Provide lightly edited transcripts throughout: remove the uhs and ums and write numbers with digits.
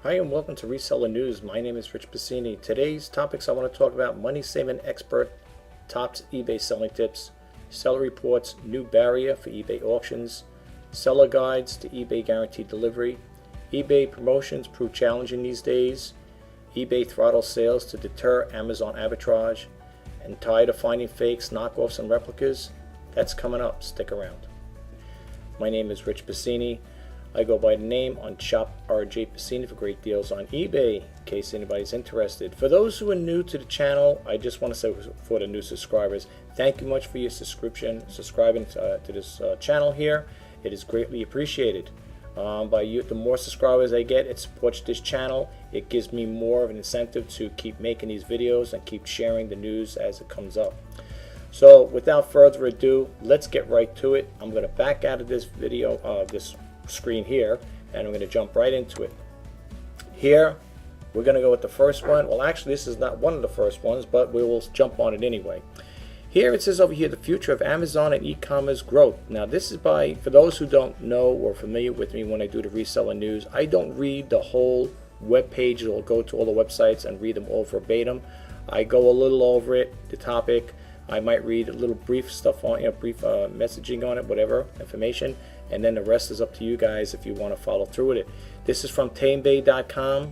Hi and welcome to Reseller News. My name is Rjpasini. Today's topics I want to talk about: money saving expert, top eBay selling tips, seller reports, new barrier for eBay auctions, seller guides to eBay guaranteed delivery, eBay promotions prove challenging these days, eBay throttle sales to deter Amazon arbitrage, and tired of finding fakes, knockoffs, and replicas? That's coming up. Stick around. My name is Rjpasini. I go by the name on Shop Rjpasini for great deals on eBay, in case anybody's interested. For those who are new to the channel, I just want to say for the new subscribers, thank you much for your subscribing to this channel here. It is greatly appreciated. The more subscribers I get, it supports this channel. It gives me more of an incentive to keep making these videos and keep sharing the news as it comes up. So without further ado, let's get right to it. I'm going to back out of this video, this screen here, and I'm going to jump right into it. Here we're going to go with the first one. Well, actually this is not one of the first ones, but we will jump on it anyway. Here it says over here, the future of Amazon and e-commerce growth. Now this is for those who don't know or familiar with me when I do the reseller news, I don't read the whole web page. I'll go to all the websites and read them all verbatim. I go a little over it, the topic. I might read a little brief stuff on, brief messaging on it, whatever information, and then the rest is up to you guys if you want to follow through with it. This is from tamebay.com,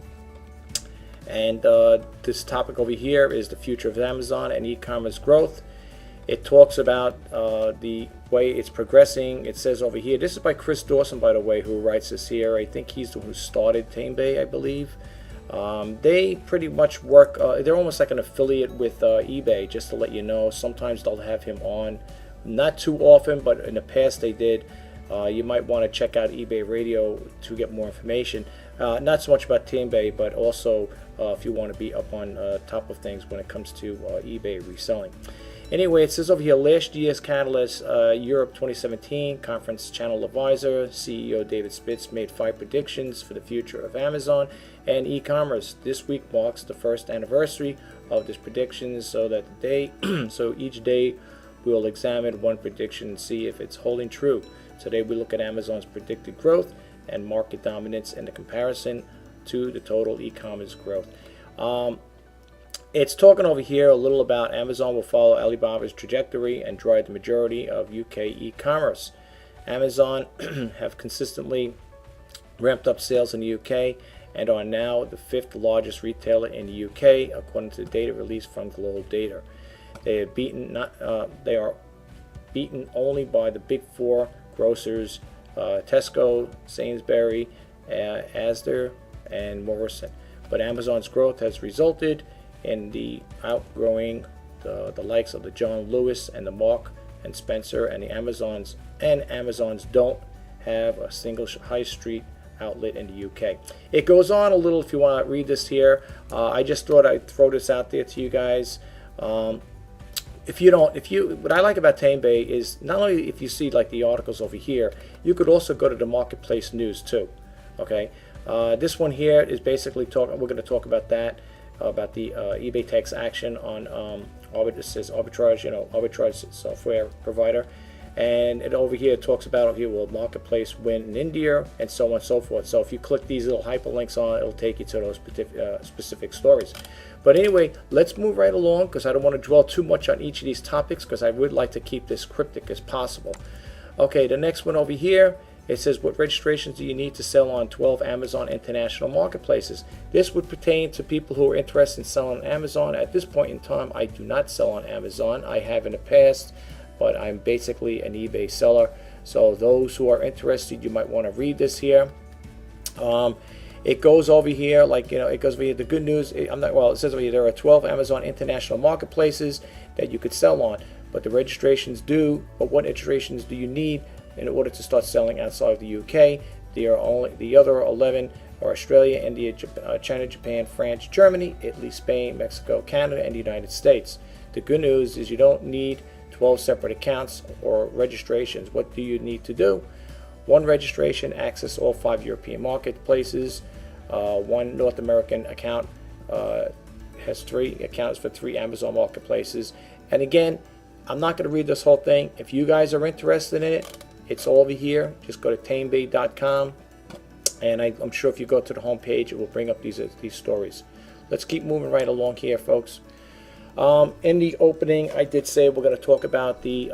and this topic over here is the future of Amazon and e-commerce growth. It talks about the way it's progressing. It says over here, this is by Chris Dawson, by the way, who writes this here. I think he's the one who started Tamebay, I believe. They pretty much work, they're almost like an affiliate with eBay, just to let you know. Sometimes they'll have him on, not too often, but in the past they did. You might want to check out eBay Radio to get more information. Not so much about Tamebay, but also if you want to be up on top of things when it comes to eBay reselling. Anyway, it says over here, last year's Catalyst Europe 2017 Conference Channel Advisor, CEO David Spitz made 5 predictions for the future of Amazon and e-commerce. This week marks the first anniversary of this prediction, so each day we will examine one prediction and see if it's holding true. Today we look at Amazon's predicted growth and market dominance in the comparison to the total e-commerce growth. It's talking over here a little about Amazon will follow Alibaba's trajectory and drive the majority of UK e-commerce. Amazon have consistently ramped up sales in the UK and are now the 5th largest retailer in the UK, according to the data released from Global Data. They are beaten only by the big 4 grocers, Tesco, Sainsbury, Asda, and Morrison. But Amazon's growth has resulted in the outgrowing the likes of the John Lewis and the Mark and Spencer and the Amazons. And Amazons don't have a single high street outlet in the UK. It goes on a little if you want to read this here. I just thought I'd throw this out there to you guys. What I like about Tamebay is not only if you see like the articles over here, you could also go to the marketplace news too. Okay, this one here is basically we're going to talk about that, about the eBay takes action on it says arbitrage, arbitrage software provider, and it over here talks about will marketplace win in India, and so on and so forth. So if you click these little hyperlinks on, it'll take you to those specific stories. But anyway, let's move right along, because I don't want to dwell too much on each of these topics, because I would like to keep this cryptic as possible. Okay, the next one over here, it says, what registrations do you need to sell on 12 Amazon international marketplaces? This would pertain to people who are interested in selling on Amazon. At this point in time, I do not sell on Amazon. I have in the past, but I'm basically an eBay seller. So those who are interested, you might want to read this here. It goes over here, it goes over here. The good news, it says over here there are 12 Amazon international marketplaces that you could sell on, but what registrations do you need in order to start selling outside of the UK? The other 11 are Australia, India, China, Japan, France, Germany, Italy, Spain, Mexico, Canada, and the United States. The good news is you don't need 12 separate accounts or registrations. What do you need to do? One registration, access all 5 European marketplaces. One North American account has 3 accounts for 3 Amazon marketplaces. And again, I'm not going to read this whole thing. If you guys are interested in it, it's all over here. Just go to tamebay.com. And I'm sure if you go to the home page, it will bring up these stories. Let's keep moving right along here, folks. In the opening, I did say we're going to talk about the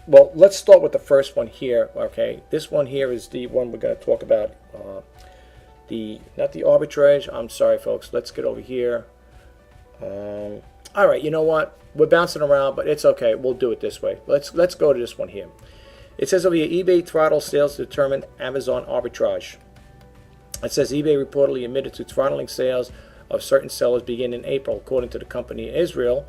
well, let's start with the first one here. Okay, this one here is the one we're going to talk about. Not the arbitrage. I'm sorry, folks. Let's get over here. All right, you know what? We're bouncing around, but it's okay. We'll do it this way. Let's go to this one here. It says over here, eBay throttle sales to determine Amazon arbitrage. It says eBay reportedly admitted to throttling sales of certain sellers beginning in April, according to the company in Israel,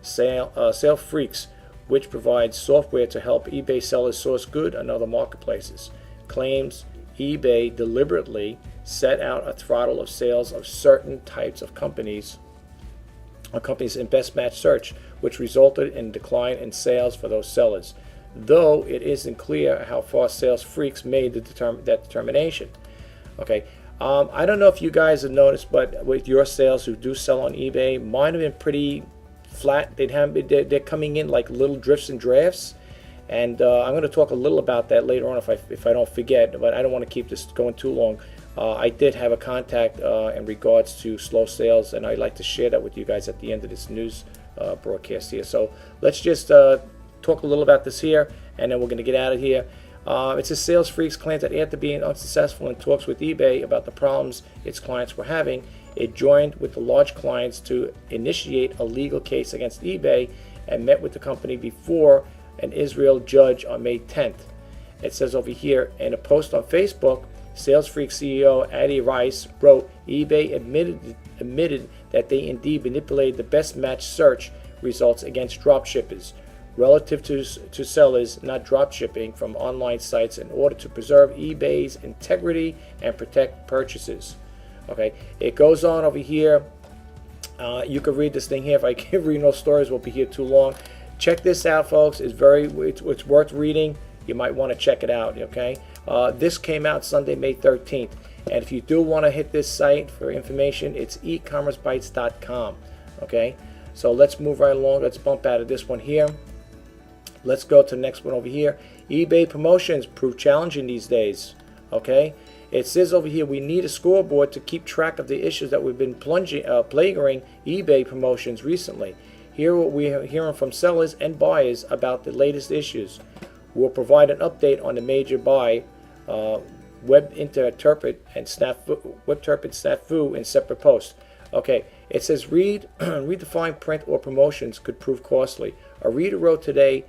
Sale Freaks, which provides software to help eBay sellers source good on other marketplaces. Claims eBay deliberately set out a throttle of sales of certain types of companies in best match search, which resulted in a decline in sales for those sellers, though it isn't clear how far Sales Freaks made that determination. Okay, I don't know if you guys have noticed, but with your sales who do sell on eBay, mine have been pretty flat. They're coming in like little drifts and drafts, and I'm going to talk a little about that later on if I don't forget, but I don't want to keep this going too long. I did have a contact in regards to slow sales, and I'd like to share that with you guys at the end of this news broadcast here. So let's just talk a little about this here, and then we're going to get out of here. It says Sales Freaks claims that after being unsuccessful in talks with eBay about the problems its clients were having, it joined with the large clients to initiate a legal case against eBay and met with the company before an Israel judge on May 10th. It says over here, in a post on Facebook, Sales Freak CEO Adi Rice wrote, eBay admitted that they indeed manipulated the best match search results against dropshippers relative to sellers not dropshipping from online sites in order to preserve eBay's integrity and protect purchases. Okay, it goes on over here. You can read this thing here. If I keep reading those stories, we'll be here too long. Check this out, folks. It's worth reading. You might want to check it out. Okay, this came out Sunday, May 13th. And if you do want to hit this site for information, it's ecommercebytes.com. Okay, so let's move right along. Let's bump out of this one here. Let's go to the next one over here. eBay promotions prove challenging these days. Okay, it says over here we need a scoreboard to keep track of the issues that we've been plaguing eBay promotions recently. Here what we are hearing from sellers and buyers about the latest issues. We'll provide an update on the major buy, WebInterpret and Snafu in separate posts. Okay, it says read the fine print or promotions could prove costly. A reader wrote today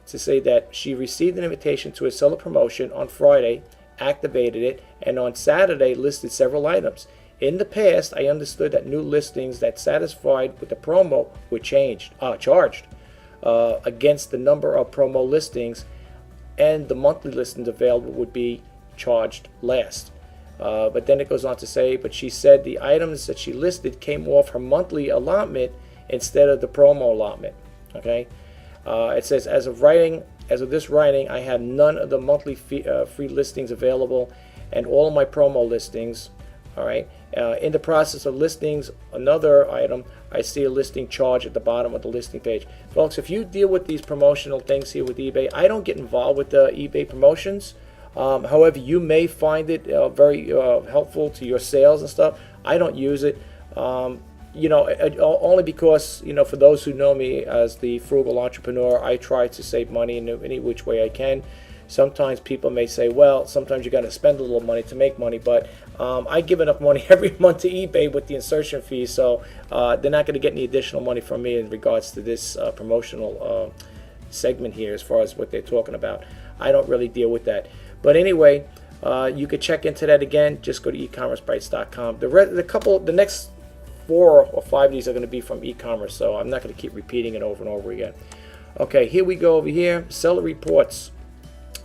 to say that she received an invitation to a seller promotion on Friday, activated it, and on Saturday listed several items. In the past, I understood that new listings that satisfied with the promo were charged against the number of promo listings, and the monthly listings available would be charged last. But then it goes on to say, but she said the items that she listed came off her monthly allotment instead of the promo allotment. Okay, it says as of this writing, I have none of the monthly free listings available, and all of my promo listings. All right. In the process of listings another item, I see a listing charge at the bottom of the listing page. Folks, if you deal with these promotional things here with eBay, I don't get involved with the eBay promotions. However, you may find it very helpful to your sales and stuff. I don't use it, only because, for those who know me as the frugal entrepreneur, I try to save money in any which way I can. Sometimes people may say, well, sometimes you got to spend a little money to make money, but I give enough money every month to eBay with the insertion fees, so they're not going to get any additional money from me in regards to this promotional segment here as far as what they're talking about. I don't really deal with that. But anyway, you could check into that again. Just go to ecommercebytes.com. The next 4 or 5 of these are going to be from e-commerce, so I'm not going to keep repeating it over and over again. Okay, here we go over here. Seller reports.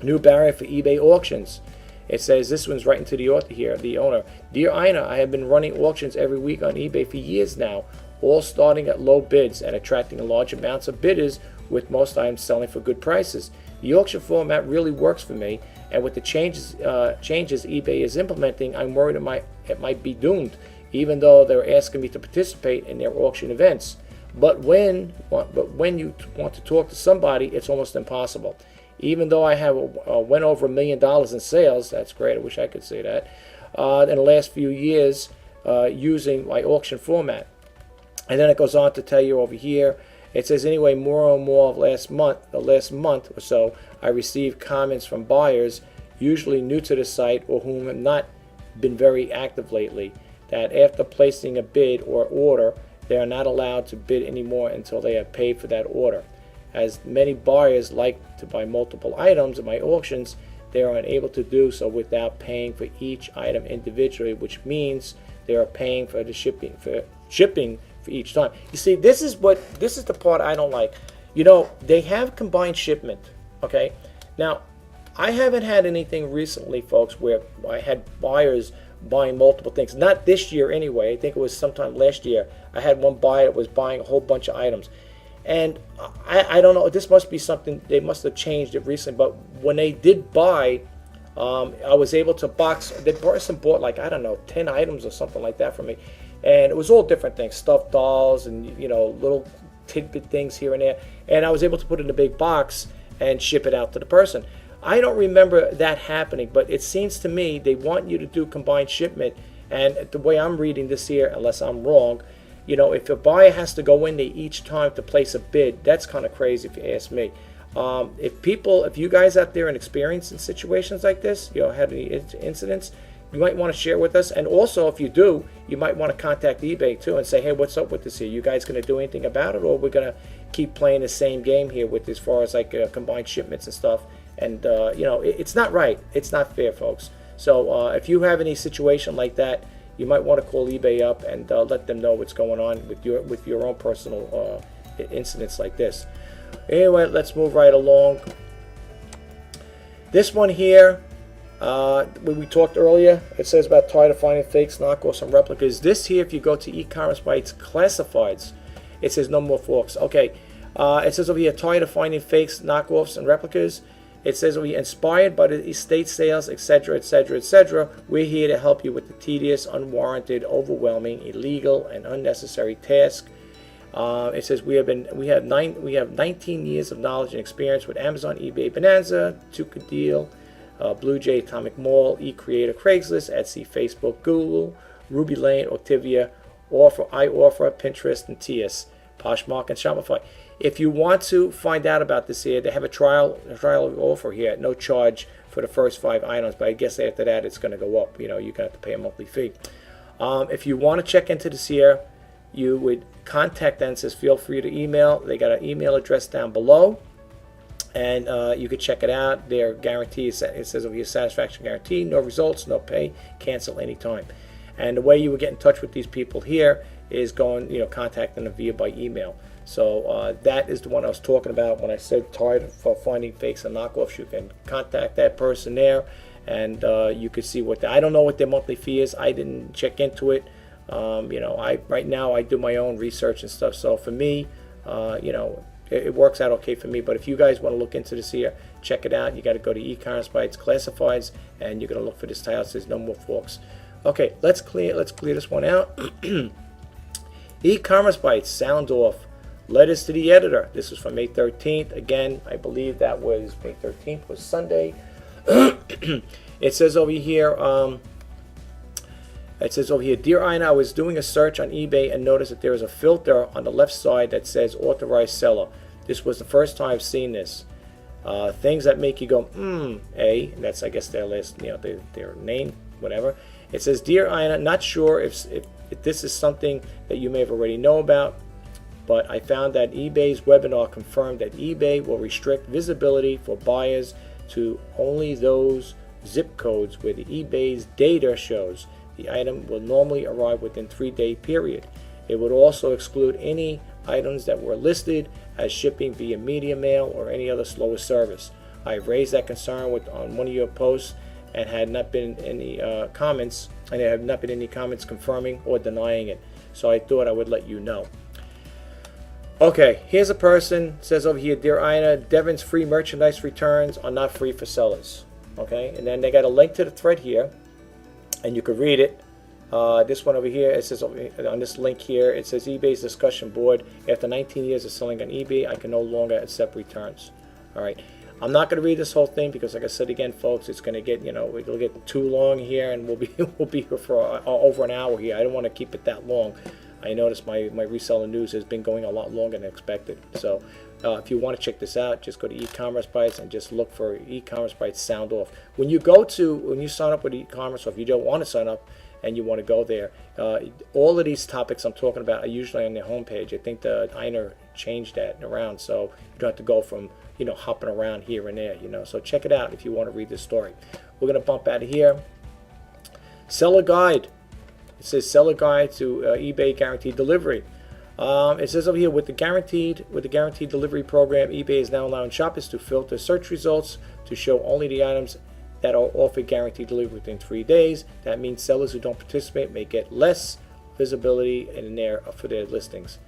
New barrier for eBay auctions. It says, this one's writing to the author here, the owner. Dear Ina, I have been running auctions every week on eBay for years now, all starting at low bids and attracting large amounts of bidders, with most items selling for good prices. The auction format really works for me, and with the changes eBay is implementing, I'm worried it might be doomed, even though they're asking me to participate in their auction events. But when you want to talk to somebody, it's almost impossible. even though I have went over $1 million in sales. That's great. I wish I could say that. In the last few years, using my auction format. And then it goes on to tell you over here, it says anyway, more and more of the last month or so, I received comments from buyers, usually new to the site or whom have not been very active lately, that after placing a bid or order, they are not allowed to bid anymore until they have paid for that order. As many buyers like to buy multiple items in my auctions, they are unable to do so without paying for each item individually, which means they are paying for the shipping for each time. You see, this is the part I don't like. You know, they have combined shipment. Okay, now I haven't had anything recently, folks, where I had buyers buying multiple things. Not this year anyway. I think it was sometime last year. I had one buyer that was buying a whole bunch of items. And I don't know, this must be something, they must have changed it recently, but when they did buy, I was able to box, the person bought like, I don't know, 10 items or something like that for me. And it was all different things, stuffed dolls and, you know, little tidbit things here and there. And I was able to put it in a big box and ship it out to the person. I don't remember that happening, but it seems to me they want you to do combined shipment. And the way I'm reading this here, unless I'm wrong, you know, if a buyer has to go in there each time to place a bid, that's kind of crazy if you ask me. If you guys out there and experience in situations like this, you know, had any incidents, you might want to share with us. And also, if you do, you might want to contact eBay too and say, hey, what's up with this here? You guys going to do anything about it, or we're going to keep playing the same game here with as far as like combined shipments and stuff? And you know, it's not right. It's not fair, folks. So if you have any situation like that, you might want to call eBay up and let them know what's going on with your own personal incidents like this. Anyway, let's move right along. This one here, when we talked earlier, it says about tired of finding fakes, knockoffs, and replicas. This here, if you go to e-commerce sites classifieds, it says no more forks. Okay, it says over here, tired of finding fakes, knockoffs, and replicas. It says over here, inspired by the estate sales, etc., etc., etc. We're here to help you with the tedious, unwarranted, overwhelming, illegal, and unnecessary task. It says we have 19 years of knowledge and experience with Amazon, eBay, Bonanza, Tuka Deal, Blue Jay, Atomic Mall, eCreator, Craigslist, Etsy, Facebook, Google, Ruby Lane, Optivia, iOffer, Pinterest, and TS, Poshmark, and Shopify. If you want to find out about this here, they have a trial offer here at no charge for the first 5 items, but I guess after that it's going to go up. You know, you're going to have to pay a monthly fee. If you want to check into this here, you would contact them. It says feel free to email. They got an email address down below, and you could check it out. Their guarantee, it says over here, satisfaction guarantee, no results, no pay, cancel anytime. And the way you would get in touch with these people here is contacting them by email. So that is the one I was talking about when I said tired of finding fakes and knockoffs. You can contact that person there, and you could see I don't know what their monthly fee is. I didn't check into it. Right now I do my own research and stuff. So for me, it works out okay for me. But if you guys want to look into this here, check it out. You got to go to e-commerce sites classifieds, and you're going to look for this title. It says no more forks. Okay, let's clear this one out. E-commerce sites sound off. Letters to the editor. This is from May 13th. Again, I believe that was May 13th was Sunday. It says over here, Dear Ina, I was doing a search on eBay and noticed that there is a filter on the left side that says authorized seller. This was the first time I've seen this. Things that make you go, and that's, I guess, their last, their name, whatever. It says, Dear Ina, not sure if this is something that you may have already know about, but I found that eBay's webinar confirmed that eBay will restrict visibility for buyers to only those zip codes where the eBay's data shows the item will normally arrive within 3-day period. It would also exclude any items that were listed as shipping via media mail or any other slower service. I have raised that concern on one of your posts and had not been any comments, and there have not been any comments confirming or denying it. So I thought I would let you know. Okay, here's a person, says over here, Dear Ina, Devon's free merchandise returns are not free for sellers. Okay, and then they got a link to the thread here, and you can read it. This one over here, it says on this link here, it says eBay's discussion board. After 19 years of selling on eBay, I can no longer accept returns. All right. I'm not going to read this whole thing because, like I said again, folks, it's going to get, it'll get too long here, and we'll be here for over an hour here. I don't want to keep it that long. I noticed my reseller news has been going a lot longer than expected. So if you want to check this out, just go to e-commerce bites and just look for e-commerce bites sound off. When you sign up with e-commerce, or if you don't want to sign up and you want to go there, all of these topics I'm talking about are usually on their homepage. I think the Einer changed that around, so you don't have to go from hopping around here and there. So check it out if you want to read this story. We're going to bump out of here. Seller guide. It says seller guide to eBay guaranteed delivery. It says over here, with the guaranteed delivery program, eBay is now allowing shoppers to filter search results to show only the items that are offered guaranteed delivery within 3 days. That means sellers who don't participate may get less visibility in there for their listings.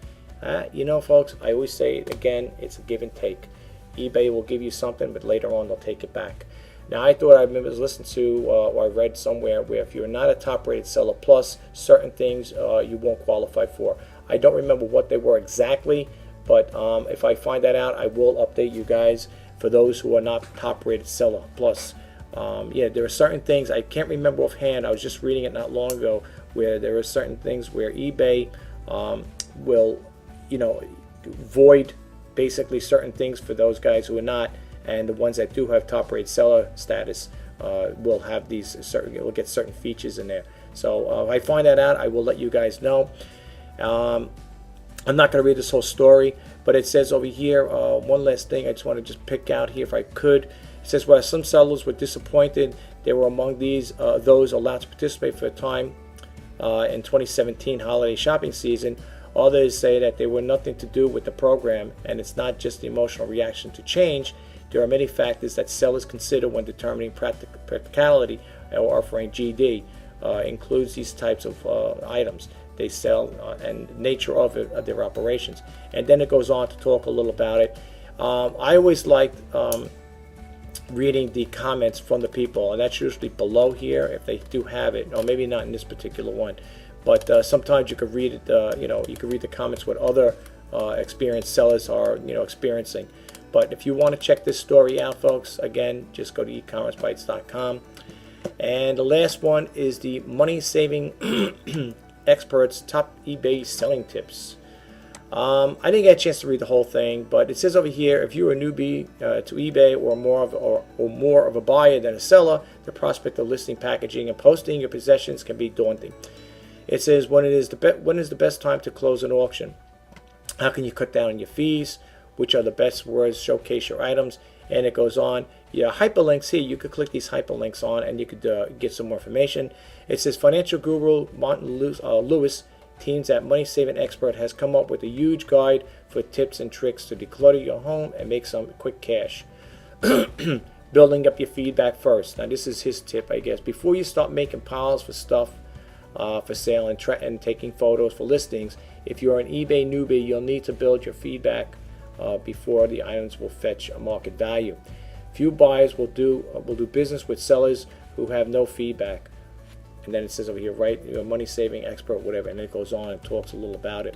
Folks, I always say it again, it's a give and take. eBay will give you something, but later on they'll take it back. Now, I thought I remember listening to or I read somewhere where if you're not a top-rated seller plus, certain things you won't qualify for. I don't remember what they were exactly, but if I find that out, I will update you guys for those who are not top-rated seller plus. There are certain things I can't remember offhand. I was just reading it not long ago where there are certain things where eBay will, void basically certain things for those guys who are not, and the ones that do have top-rated seller status will have will get certain features in there. So if I find that out, I will let you guys know. I'm not going to read this whole story, but it says over here, one last thing I just want to just pick out here if I could. It says, while some sellers were disappointed, they were among those allowed to participate for a time in 2017 holiday shopping season. Others say that they were nothing to do with the program, and it's not just the emotional reaction to change. There are many factors that sellers consider when determining practicality or offering GD. Includes these types of items they sell and nature of their operations. And then it goes on to talk a little about it. I always liked reading the comments from the people, and that's usually below here if they do have it, or maybe not in this particular one. But sometimes you could read it. You could read the comments what other experienced sellers are, experiencing. But if you want to check this story out, folks, again, just go to ecommercebites.com. And the last one is the money-saving experts' top eBay selling tips. I didn't get a chance to read the whole thing, but it says over here, if you're a newbie to eBay or more of a buyer than a seller, the prospect of listing, packaging, and posting your possessions can be daunting. It says, when is the best time to close an auction? How can you cut down on your fees? Which are the best words showcase your items? And it goes on. Yeah, hyperlinks here. You could click these hyperlinks on, and you could get some more information. It says financial guru Martin Lewis, teams at Money Saving Expert, has come up with a huge guide for tips and tricks to declutter your home and make some quick cash. Building up your feedback first. Now, this is his tip, I guess. Before you start making piles for stuff for sale and taking photos for listings, if you're an eBay newbie, you'll need to build your feedback before the items will fetch a market value. Few buyers will do business with sellers who have no feedback. And then it says over here, right, you're a money saving expert, whatever, and it goes on and talks a little about it.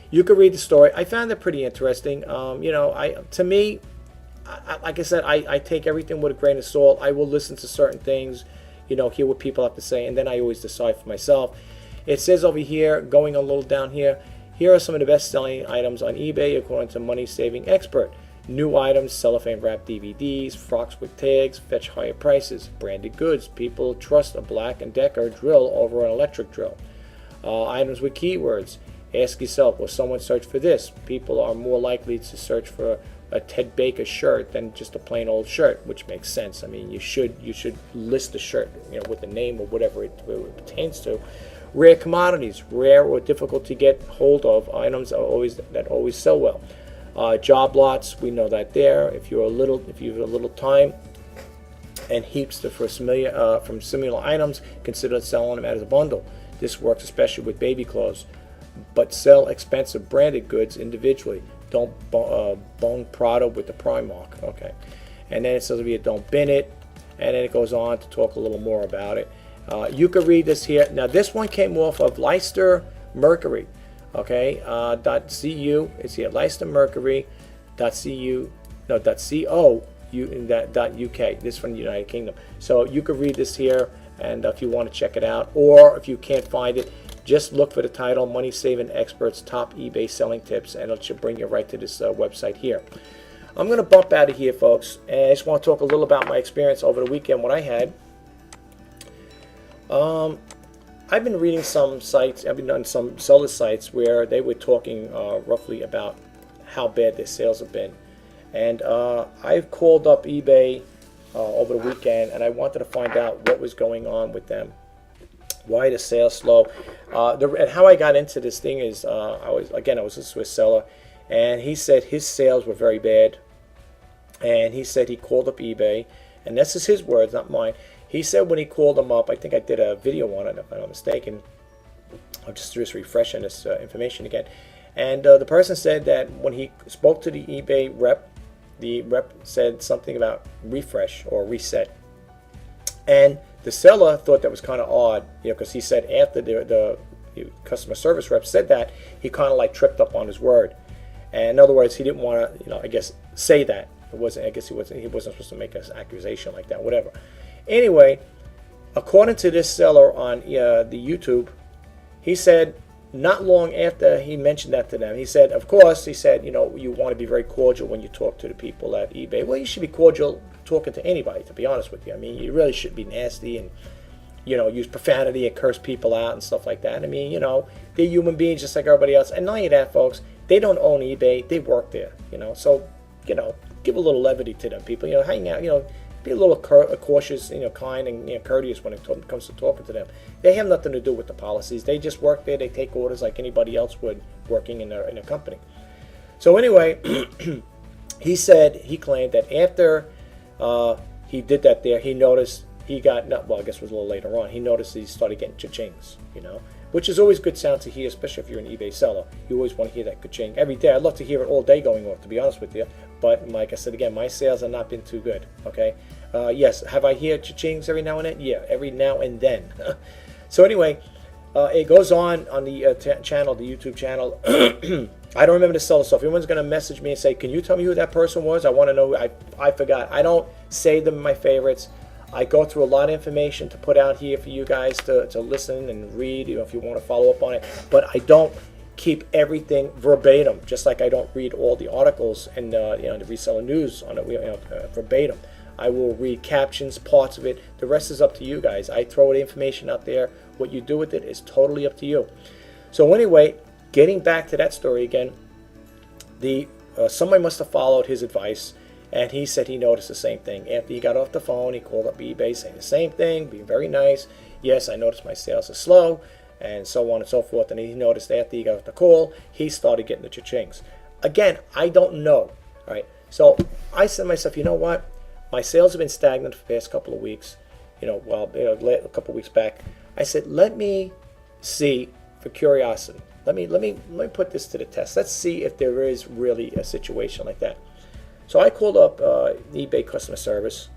You can read the story. I found it pretty interesting. To me, like I said, I take everything with a grain of salt. I will listen to certain things, hear what people have to say, and then I always decide for myself. It says over here, going a little down here, here are some of the best-selling items on eBay according to Money Saving Expert. New items, cellophane wrapped DVDs, frocks with tags, fetch higher prices. Branded goods, people trust a Black & Decker drill over an electric drill. Items with keywords. Ask yourself, will someone search for this? People are more likely to search for a Ted Baker shirt than just a plain old shirt, which makes sense. I mean, you should list the shirt, with the name or whatever it pertains to. Rare commodities, rare or difficult to get hold of items that always sell well. Job lots, we know that there. If you have a little time and heaps from similar items, consider selling them as a bundle. This works especially with baby clothes. But sell expensive branded goods individually. Don't bung Prada with the Primark. Okay, and then it says over here, don't bin it, and then it goes on to talk a little more about it. You can read this here. Now this one came off of Leicester Mercury. Okay, .cu. It's here, leicestermercury.cu. no, .co, in that .uk. This is from the United Kingdom. So you could read this here, and if you want to check it out, or if you can't find it, just look for the title, Money Saving Experts Top eBay Selling Tips, and it should bring you right to this website here. I'm going to bump out of here, folks, and I just want to talk a little about my experience over the weekend, what I had. I've been reading some sites, I've been on some seller sites where they were talking roughly about how bad their sales have been. And I've called up eBay over the weekend, and I wanted to find out what was going on with them. Why the sales slow? And how I got into this thing is, I was a Swiss seller, and he said his sales were very bad. And he said he called up eBay, and this is his words, not mine. He said when he called them up, I think I did a video on it, if I'm not mistaken. I'm just refreshing this information again. And the person said that when he spoke to the eBay rep, the rep said something about refresh or reset. And the seller thought that was kind of odd, because he said after the customer service rep said that, he kind of like tripped up on his word. And in other words, he didn't want to, I guess, say that. It wasn't. I guess he wasn't supposed to make an accusation like that. Whatever. Anyway, according to this seller on the YouTube, he said not long after he mentioned that to them, he said, of course, he said, you want to be very cordial when you talk to the people at eBay. Well, you should be cordial talking to anybody, to be honest with you. I mean, you really shouldn't be nasty and, use profanity and curse people out and stuff like that. I mean, they're human beings just like everybody else. And not only that, folks, they don't own eBay. They work there, So, give a little levity to them people. Hang out, be a little cautious, kind and courteous when it comes to talking to them. They have nothing to do with the policies. They just work there. They take orders like anybody else would working in a company. So anyway, he claimed that after he did that there, he noticed he got, well, I guess it was a little later on, he noticed he started getting cha-chings, which is always good sound to hear, especially if you're an eBay seller. You always want to hear that cha-ching every day. I'd love to hear it all day going off, to be honest with you. But like I said again, my sales have not been too good. Okay. Yes, have I heard cha-chings every now and then? Yeah, every now and then. So anyway, it goes on the channel, the YouTube channel. I don't remember the seller, so if anyone's going to message me and say, can you tell me who that person was? I want to know. I forgot. I don't save them in my favorites. I go through a lot of information to put out here for you guys to listen and read, if you want to follow up on it. But I don't keep everything verbatim, just like I don't read all the articles and the Reseller News on it verbatim. I will read captions, parts of it. The rest is up to you guys. I throw the information out there. What you do with it is totally up to you. So anyway, getting back to that story again, somebody must have followed his advice, and he said he noticed the same thing. After he got off the phone, he called up eBay saying the same thing, being very nice. Yes, I noticed my sales are slow, and so on and so forth. And he noticed after he got off the call, he started getting the cha-chings. Again, I don't know. All right. So I said to myself, you know what? My sales have been stagnant for the past couple of weeks. A couple of weeks back. I said, let me see for curiosity. Let me put this to the test. Let's see if there is really a situation like that. So I called up eBay customer service,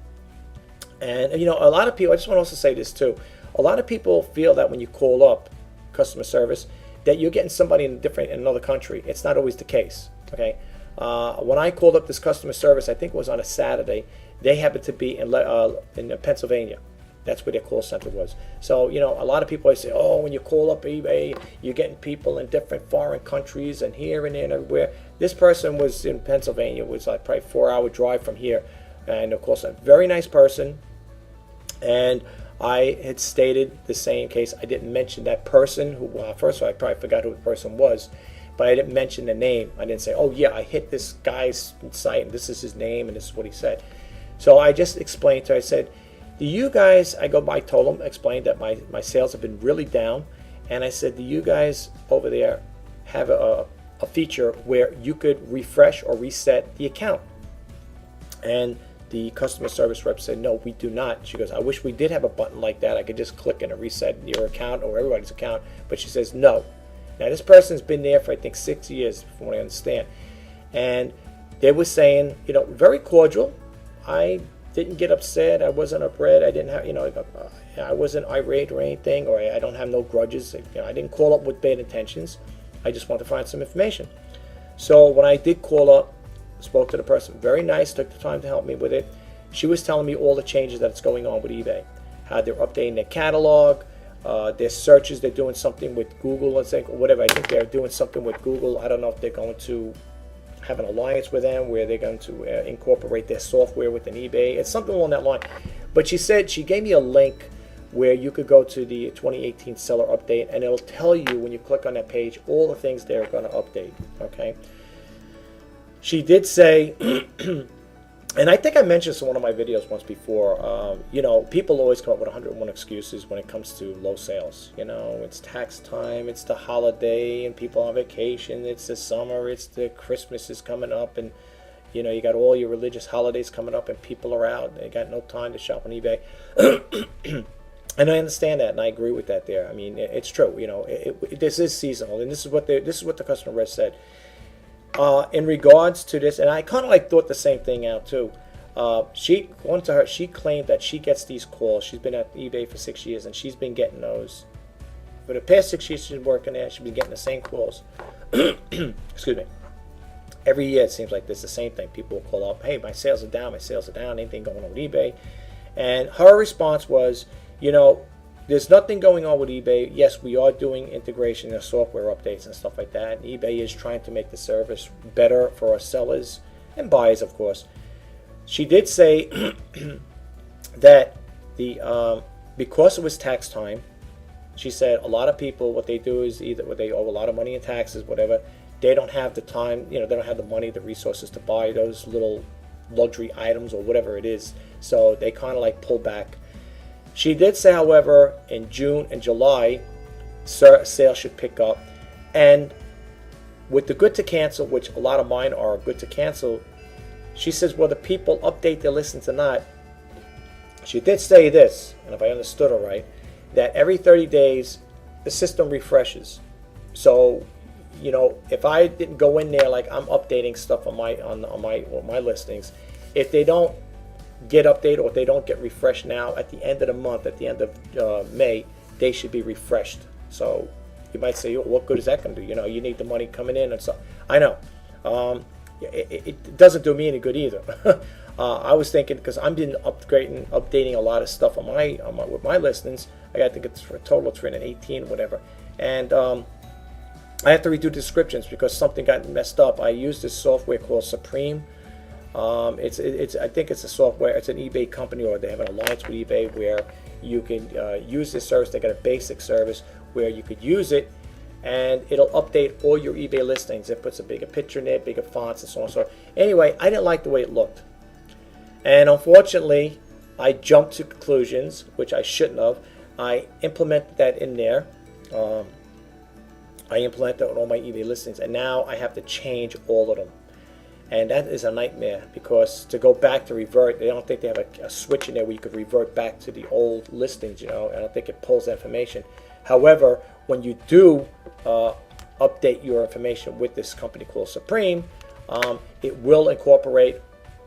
and a lot of people. I just want to also say this too. A lot of people feel that when you call up customer service, that you're getting somebody in another country. It's not always the case. Okay. When I called up this customer service, I think it was on a Saturday. They happened to be in Pennsylvania. That's where their call center was. So, a lot of people always say, oh, when you call up eBay, you're getting people in different foreign countries and here and there and everywhere. This person was in Pennsylvania. It was like probably a 4-hour drive from here. And, of course, a very nice person. And I had stated the same case. I didn't mention that person. First of all, I probably forgot who the person was. But I didn't mention the name. I didn't say, oh, yeah, I hit this guy's site, and this is his name, and this is what he said. So I just explained to her, I said, do you guys, told him, explained that my sales have been really down, and I said, do you guys over there have a feature where you could refresh or reset the account? And the customer service rep said, no, we do not. She goes, I wish we did have a button like that. I could just click and reset your account or everybody's account. But she says, no. Now, this person's been there for, I think, 6 years, from what I understand. And they were saying, very cordial. I didn't get upset. I wasn't upset. I didn't have, I wasn't irate or anything, or I don't have no grudges. I didn't call up with bad intentions. I just wanted to find some information. So when I did call up, spoke to the person, very nice, took the time to help me with it. She was telling me all the changes that's going on with eBay, how they're updating their catalog, their searches, they're doing something with Google, let's say, or whatever. I think they're doing something with Google. I don't know if they're going to have an alliance with them where they're going to incorporate their software within eBay. It's something along that line. But she said, she gave me a link where you could go to the 2018 seller update, and it'll tell you when you click on that page all the things they're going to update. Okay. She did say, and I think I mentioned this in one of my videos once before, you know, people always come up with 101 excuses when it comes to low sales. You know, it's tax time, it's the holiday, and people on vacation, it's the summer, it's the Christmas is coming up, and, you know, you got all your religious holidays coming up, and people are out, they got no time to shop on eBay. And I understand that, and I agree with that there. I mean, it's true, you know, this is seasonal, and this is what the customer rep said. In regards to this, and I kind of like thought the same thing out too. She claimed that she gets these calls. She's been at eBay for 6 years, and she's been getting those for the past 6 years. She's been working there. She's been getting the same calls. Excuse me. Every year it seems like this, the same thing. People will call up, "Hey, my sales are down. My sales are down. Anything going on with eBay?" And her response was, you know, there's nothing going on with eBay. Yes, we are doing integration and software updates and stuff like that. And eBay is trying to make the service better for our sellers and buyers, of course. She did say that because it was tax time, she said a lot of people, what they do is either they owe a lot of money in taxes, whatever. They don't have the time, you know, they don't have the money, the resources to buy those little luxury items or whatever it is. So they kind of like pull back. She did say, however, in June and July, sales should pick up. And with the good to cancel, which a lot of mine are good to cancel, she says, whether people update their listings or not, she did say this, and if I understood her right, that every 30 days, the system refreshes. So, you know, if I didn't go in there like I'm updating stuff on my listings, if they don't get updated or they don't get refreshed now, at the end of the month, at the end of May, they should be refreshed. So you might say, oh, what good is that going to do? You know, you need the money coming in and stuff. I know. It doesn't do me any good either. I was thinking, because I've been updating a lot of stuff with my listings. I got to think it's for a total of 318, whatever. And I have to redo descriptions because something got messed up. I used this software called Supreme. I think it's a software. It's an eBay company, or they have an alliance with eBay where you can use this service. They got a basic service where you could use it, and it'll update all your eBay listings. It puts a bigger picture in there, bigger fonts, and so on and so on. Anyway, I didn't like the way it looked, and unfortunately, I jumped to conclusions, which I shouldn't have. I implemented that in there. I implemented that on all my eBay listings, and now I have to change all of them. And that is a nightmare, because to go back to revert, they don't think they have a switch in there where you could revert back to the old listings, you know. I don't think it pulls that information. However, when you do update your information with this company called Supreme, it will incorporate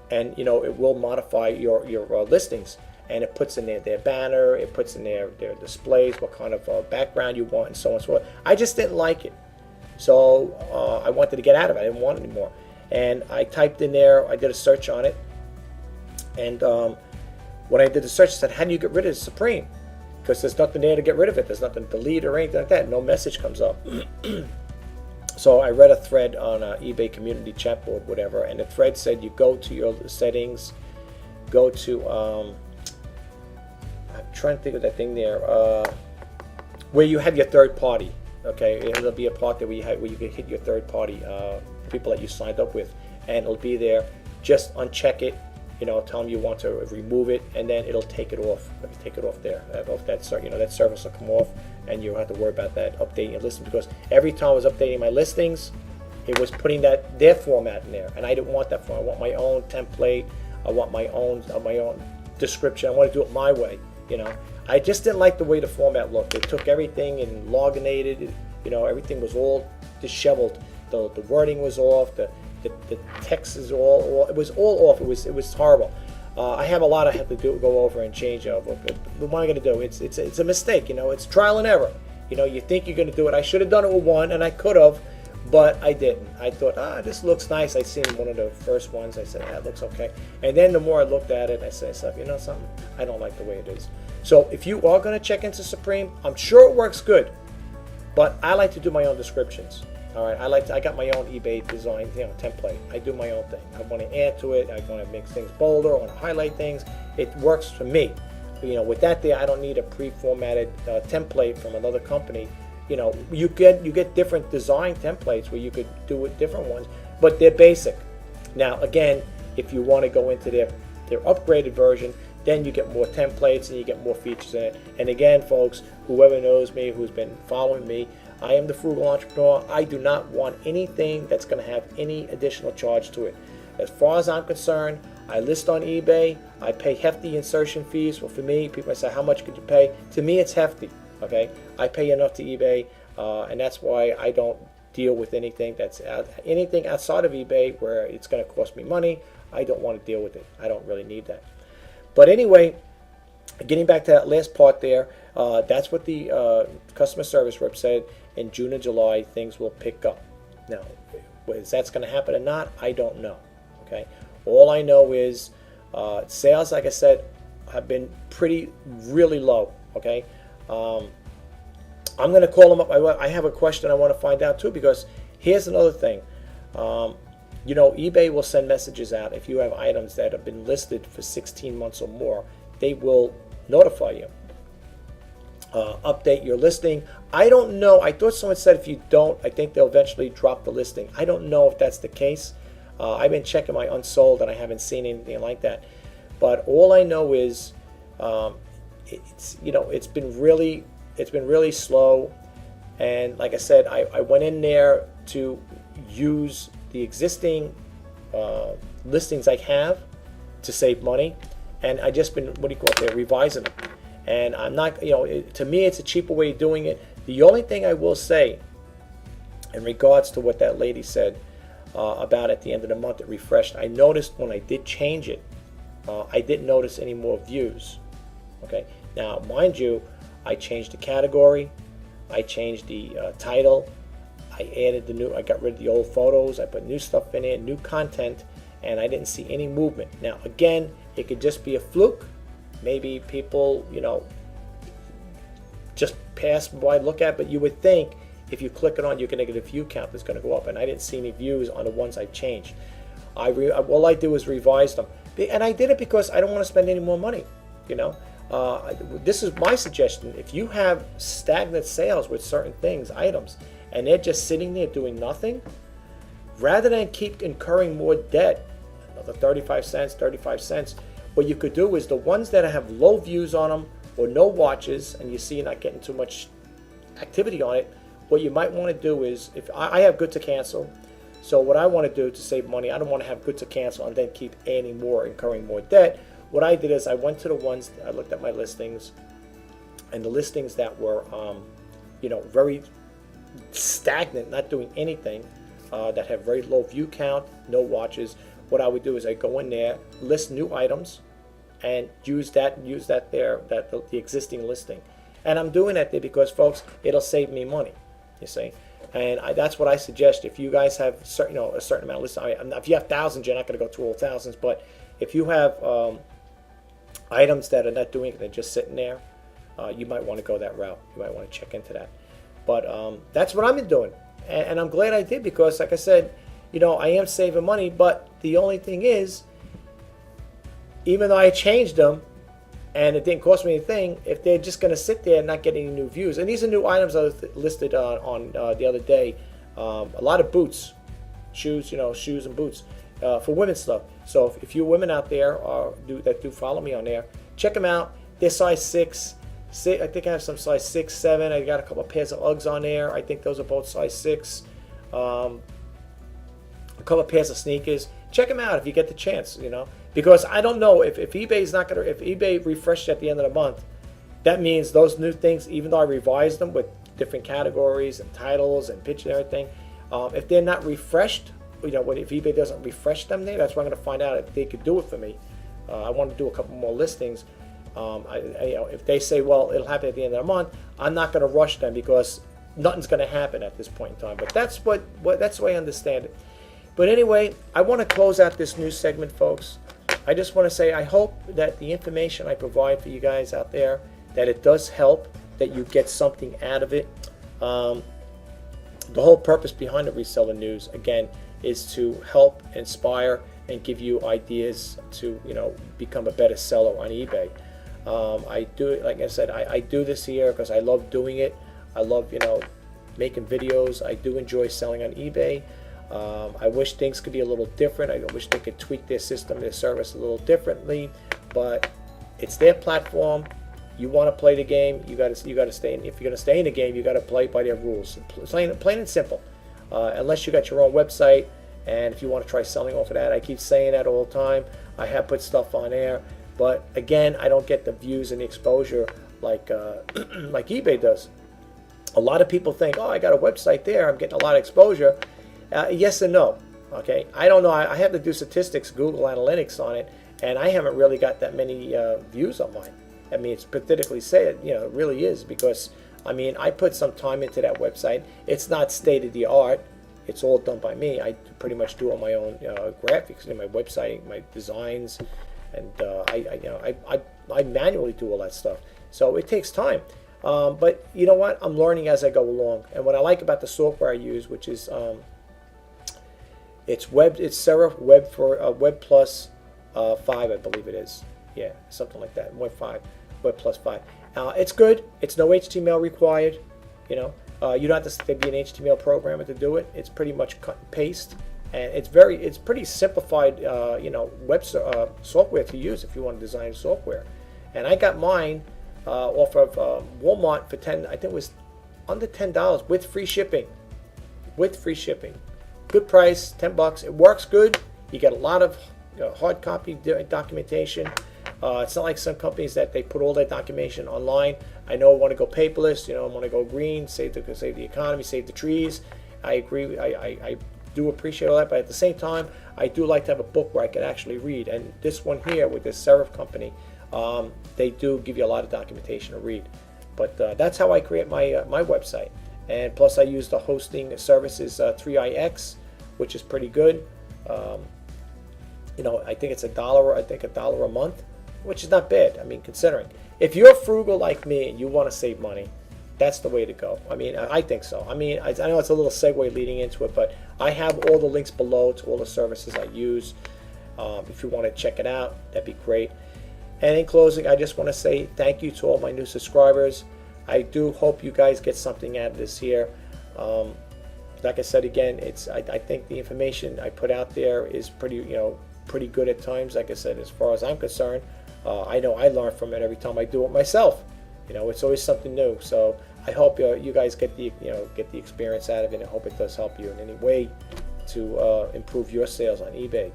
and, you know, it will modify your listings. And it puts in there their banner, it puts in there their displays, what kind of background you want, and so on and so forth. I just didn't like it. So I wanted to get out of it. I didn't want it anymore. And I typed in there, I did a search on it, and when I did the search, I said, how do you get rid of Supreme? Because there's nothing there to get rid of it. There's nothing to delete or anything like that. No message comes up. So I read a thread on eBay community chat board, whatever, and the thread said you go to your settings, go to, I'm trying to think of that thing there, where you have your third party. Okay, it'll be a part there where you can hit your third party people that you signed up with, and it'll be there. Just uncheck it, you know, tell them you want to remove it, and then it'll take it off. Take it off there. You know, that service will come off, and you don't have to worry about that updating your listing, because every time I was updating my listings, it was putting their format in there, and I didn't want that format. I want my own template. I want my own description. I want to do it my way. You know, I just didn't like the way the format looked. It took everything and loginated. You know, everything was all disheveled. The wording was off. The text is all. It was all off. It was horrible. I have a lot I have to go over and change over. But what am I going to do? It's a mistake. You know, it's trial and error. You know, you think you're going to do it. I should have done it with one, and I could have, but I didn't. I thought, this looks nice. I seen one of the first ones. I said, it looks okay. And then the more I looked at it, I said, you know something? I don't like the way it is. So if you are going to check into Supreme, I'm sure it works good, but I like to do my own descriptions. All right, I got my own eBay design, template. I do my own thing. I want to add to it. I want to make things bolder. I want to highlight things. It works for me. With that there, I don't need a pre-formatted template from another company. You get different design templates where you could do with different ones, but they're basic. Now, again, if you want to go into their upgraded version, then you get more templates and you get more features in it. And again, folks, whoever knows me, who's been following me, I am the frugal entrepreneur. I do not want anything that's going to have any additional charge to it. As far as I'm concerned, I list on eBay. I pay hefty insertion fees. Well, for me, people say, how much could you pay? To me, it's hefty. Okay, I pay enough to eBay, and that's why I don't deal with anything anything outside of eBay where it's going to cost me money. I don't want to deal with it. I don't really need that. But anyway, getting back to that last part there, that's what the customer service rep said. In June and July, things will pick up. Now, whether that's going to happen or not, I don't know. Okay, all I know is sales, like I said, have been really low. Okay, I'm going to call them up. I have a question I want to find out too, because here's another thing. eBay will send messages out if you have items that have been listed for 16 months or more. They will notify you. Update your listing. I don't know. I thought someone said if you don't, I think they'll eventually drop the listing. I don't know if that's the case. I've been checking my unsold and I haven't seen anything like that. But all I know is it's been really slow. And like I said, I went in there to use the existing listings I have to save money, and I just been revising them. And I'm not, to me, it's a cheaper way of doing it. The only thing I will say in regards to what that lady said about at the end of the month it refreshed, I noticed when I did change it, I didn't notice any more views. Okay, now mind you, I changed the category, I changed the title, I got rid of the old photos, I put new stuff in it, new content, and I didn't see any movement. Now again, it could just be a fluke. Maybe people, just pass by, look at it, but you would think if you click it on, you're going to get a view count that's going to go up, and I didn't see any views on the ones I changed. All I do is revise them, and I did it because I don't want to spend any more money. This is my suggestion. If you have stagnant sales with certain things, items, and they're just sitting there doing nothing, rather than keep incurring more debt, another 35 cents, what you could do is the ones that have low views on them or no watches, and you see you're not getting too much activity on it, what you might want to do is, if I have good to cancel, so what I want to do to save money, I don't want to have good to cancel and then keep adding more, incurring more debt. What I did is I went to the ones, I looked at my listings, and the listings that were, very stagnant, not doing anything, that have very low view count, no watches. What I would do is I go in there, list new items, and use the existing listing. And I'm doing that there because, folks, it'll save me money. You see, and that's what I suggest. If you guys have a certain amount of listings, if you have thousands, you're not going to go through all thousands. But if you have items that are not doing it, they're just sitting there, you might want to go that route. You might want to check into that. But that's what I've been doing, and I'm glad I did, because, like I said, I am saving money. But the only thing is, even though I changed them and it didn't cost me anything, if they're just going to sit there and not get any new views, and these are new items I was listed on the other day, a lot of boots, shoes and boots for women's stuff. So if you women out there that do follow me on there, check them out. They're size 6. I think I have some size 6, 7. I got a couple of pairs of Uggs on there. I think those are both size 6. A couple of pairs of sneakers. Check them out if you get the chance, because I don't know if eBay's not gonna, if eBay refreshed at the end of the month, that means those new things, even though I revised them with different categories and titles and picture and everything, if they're not refreshed, if eBay doesn't refresh them there, that's why I'm going to find out if they could do it for me. I want to do a couple more listings. If they say, well, it'll happen at the end of the month, I'm not going to rush them, because nothing's going to happen at this point in time. But that's that's the way I understand it. But anyway, I want to close out this news segment, folks. I just want to say I hope that the information I provide for you guys out there, that it does help, that you get something out of it. The whole purpose behind the Reseller News, again, is to help, inspire, and give you ideas to, become a better seller on eBay. I do it, like I said, I do this here because I love doing it. I love, making videos. I do enjoy selling on eBay. I wish things could be a little different. I wish they could tweak their system, their service a little differently, but it's their platform. You want to play the game, you got to stay in. If you're going to stay in the game, you got to play by their rules. Plain and simple. Unless you got your own website, and if you want to try selling off of that, I keep saying that all the time. I have put stuff on there, but again, I don't get the views and the exposure like like eBay does. A lot of people think, oh, I got a website there, I'm getting a lot of exposure. Yes and no. Okay, I don't know. I have to do statistics, Google Analytics on it, and I haven't really got that many views on mine. I mean, it's pathetically said, it really is, because I mean, I put some time into that website. It's not state of the art. It's all done by me. I pretty much do all my own graphics, my website, my designs, and I manually do all that stuff. So it takes time. But you know what? I'm learning as I go along. And what I like about the software I use, which is it's Serif Web for Web Plus 5, I believe it is. Yeah, something like that. Web Plus 5. It's good. It's no HTML required. You don't have to be an HTML programmer to do it. It's pretty much cut and paste, and it's pretty simplified. Web software to use if you want to design software. And I got mine off of Walmart for I think it was under $10 with free shipping. Good price, $10. It works good. You get a lot of hard copy documentation. It's not like some companies that they put all their documentation online. I know I want to go paperless. I want to go green, save the economy, save the trees. I agree. I do appreciate all that, but at the same time, I do like to have a book where I can actually read. And this one here with this Serif company, they do give you a lot of documentation to read. But that's how I create my website. And plus, I use the hosting services 3ix, which is pretty good. I think it's $1 a month, which is not bad. I mean, considering if you're frugal like me and you want to save money, that's the way to go. I mean, I think so. I mean, I know it's a little segue leading into it, but I have all the links below to all the services I use. If you want to check it out, that'd be great. And in closing, I just want to say thank you to all my new subscribers. I do hope you guys get something out of this here. Like I said again, I think the information I put out there is pretty good at times. Like I said, as far as I'm concerned, I know I learn from it every time I do it myself. It's always something new. So I hope you guys get the experience out of it. I hope it does help you in any way to improve your sales on eBay.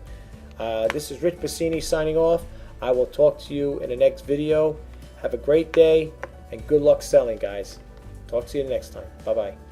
This is Rjpasini signing off. I will talk to you in the next video. Have a great day and good luck selling, guys. Talk to you next time. Bye bye.